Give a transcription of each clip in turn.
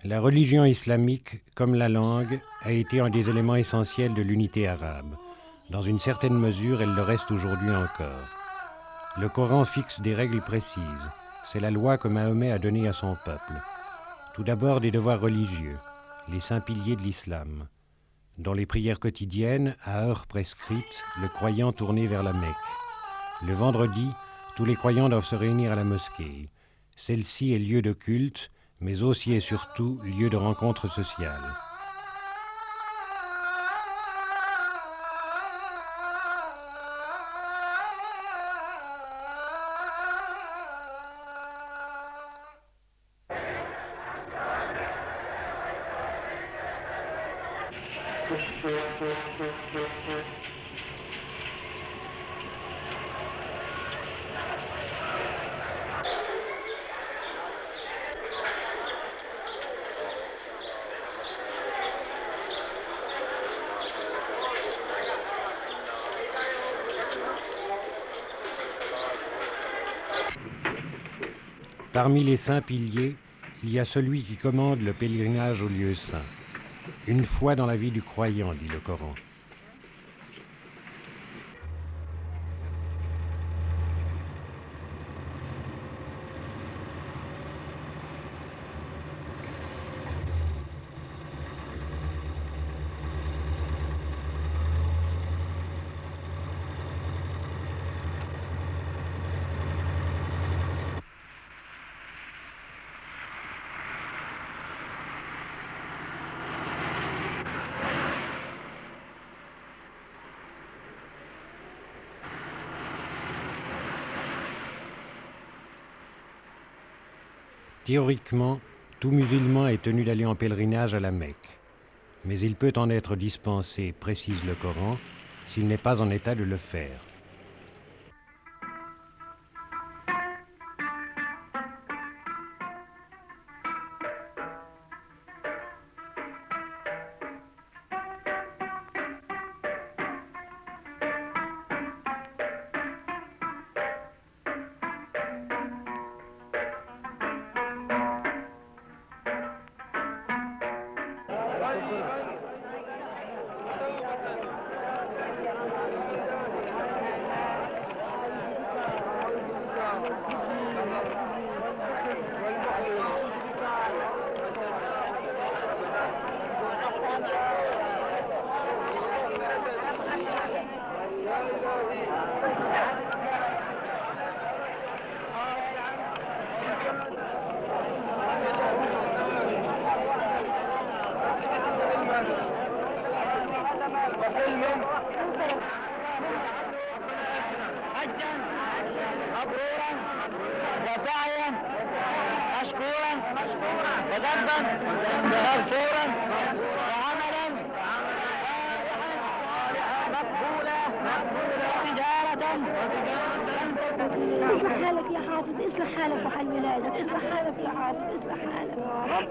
La religion islamique, comme la langue, a été un des éléments essentiels de l'unité arabe. Dans une certaine mesure, elle le reste aujourd'hui encore. Le Coran fixe des règles précises. C'est la loi que Mahomet a donnée à son peuple. Tout d'abord des devoirs religieux, les saints piliers de l'islam. Dans les prières quotidiennes, à heures prescrites, le croyant tourné vers la Mecque. Le vendredi, tous les croyants doivent se réunir à la mosquée. Celle-ci est lieu de culte, mais aussi et surtout lieu de rencontre sociale. Parmi les saints piliers, il y a celui qui commande le pèlerinage aux lieux saints. Une fois dans la vie du croyant, dit le Coran. Théoriquement, tout musulman est tenu d'aller en pèlerinage à la Mecque. Mais il peut en être dispensé, précise le Coran, s'il n'est pas en état de le faire. اصلح حالك يا حافظ، اصلح حالك وحال ولادك، اصلح حالك يا حافظ، اصلح حالك يا رب.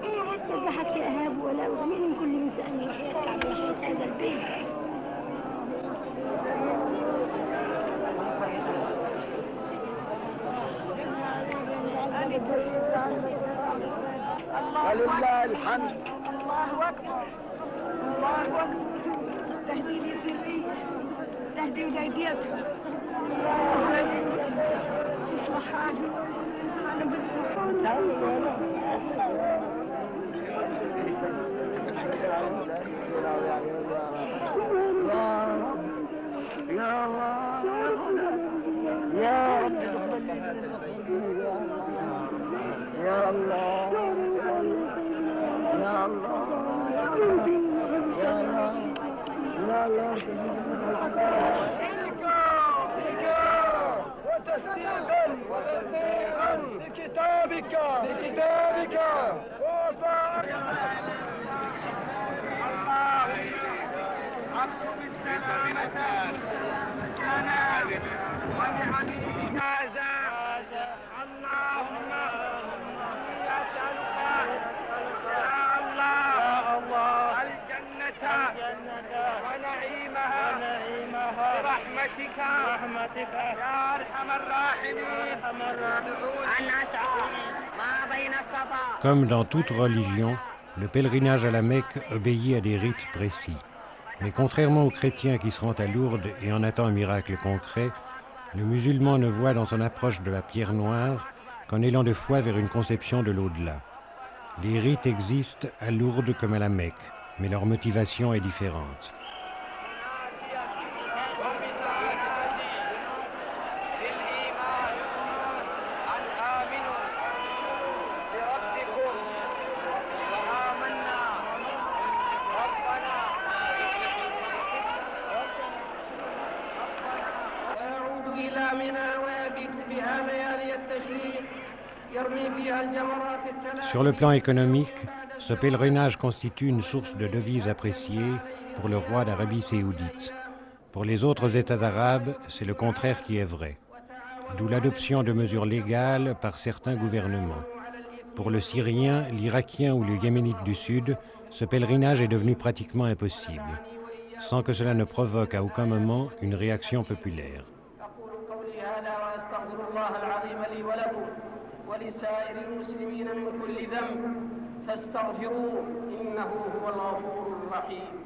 يذبحك يا اهاب ولا وجميع من كل انسان يحيى على حياة هذا البيت. ولله الحمد. الله اكبر، الله اكبر. تهدي لي سري، تهدي لي ايديتها. تصلح حالي، انا يا الله يا رب تقبل يا الله يا الله يا الله يا الله وتصديقا بكتابك برحمتك يا أرحم الراحمين. Comme dans toute religion, Le pèlerinage à la Mecque obéit à des rites précis. Mais contrairement aux chrétiens qui se rendent à Lourdes et en attendent un miracle concret, le musulman ne voit dans son approche de la pierre noire qu'un élan de foi vers une conception de l'au-delà. Les rites existent à Lourdes comme à la Mecque, mais leur motivation est différente. Sur le plan économique, ce pèlerinage constitue une source de devises appréciée pour le roi d'Arabie saoudite. Pour les autres États arabes, c'est le contraire qui est vrai, d'où l'adoption de mesures légales par certains gouvernements. Pour le Syrien, l'Irakien ou le Yéménite du Sud, ce pèlerinage est devenu pratiquement impossible, sans que cela ne provoque à aucun moment une réaction populaire. ولسائر المسلمين من كل ذنب فاستغفروه إنه هو الغفور الرحيم.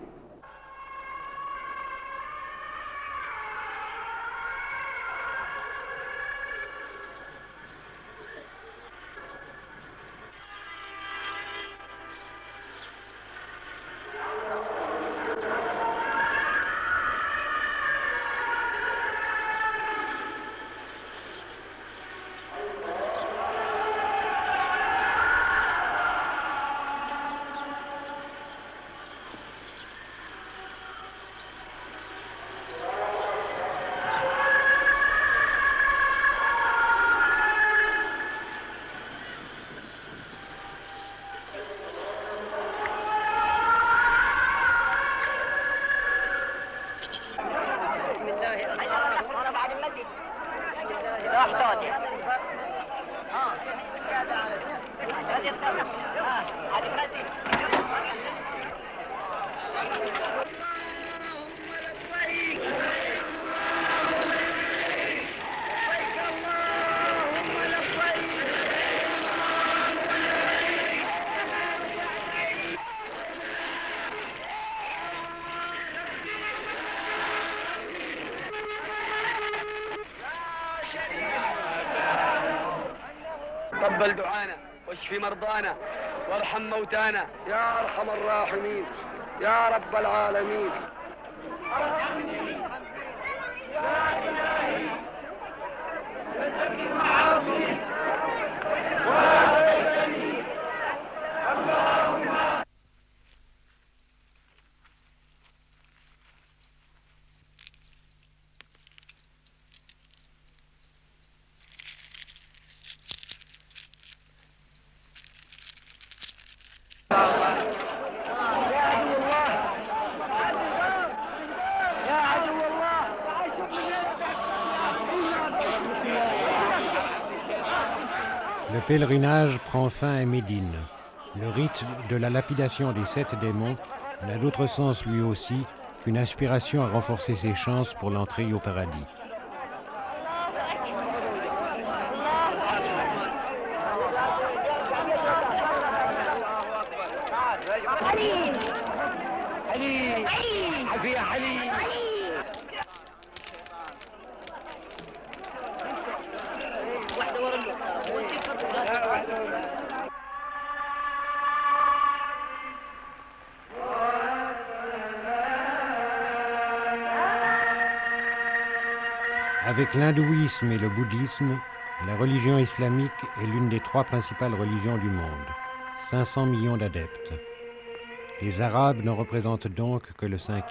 تقبل دعانا واشف مرضانا وارحم موتانا يا ارحم الراحمين يا رب العالمين. Le pèlerinage prend fin à Médine. Le rite de la lapidation des 7 démons n'a d'autre sens lui aussi qu'une aspiration à renforcer ses chances pour l'entrée au paradis. Avec l'hindouisme et le bouddhisme, la religion islamique est l'une des 3 principales religions du monde. 500 millions d'adeptes. Les Arabes n'en représentent donc que le 5e.